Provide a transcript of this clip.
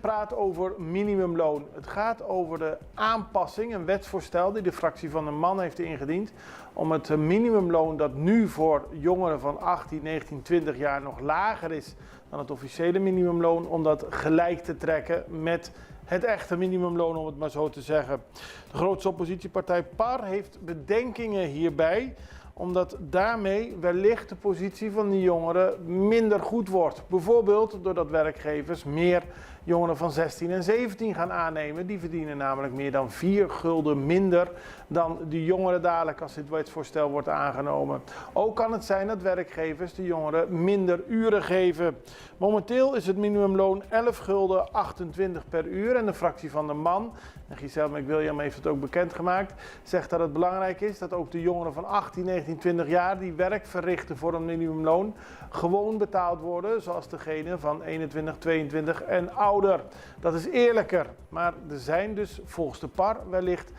Praat over minimumloon. Het gaat over de aanpassing, een wetsvoorstel die de fractie van de MAN heeft ingediend, om het minimumloon dat nu voor jongeren van 18, 19, 20 jaar nog lager is dan het officiële minimumloon, om dat gelijk te trekken met het echte minimumloon, om het maar zo te zeggen. De grootste oppositiepartij PAR heeft bedenkingen hierbij, omdat daarmee wellicht de positie van de jongeren minder goed wordt. Bijvoorbeeld doordat werkgevers meer jongeren van 16 en 17 gaan aannemen. Die verdienen namelijk meer dan 4 gulden minder dan de jongeren dadelijk als dit wetsvoorstel wordt aangenomen. Ook kan het zijn dat werkgevers de jongeren minder uren geven. Momenteel is het minimumloon 11 gulden 28 per uur en de fractie van de MAN, en Giselle McWilliam heeft het ook bekendgemaakt, zegt dat het belangrijk is dat ook de jongeren van 18, 19, 20 jaar die werk verrichten voor een minimumloon gewoon betaald worden zoals degene van 21, 22 en ouder. Dat is eerlijker, maar er zijn dus volgens de PAR wellicht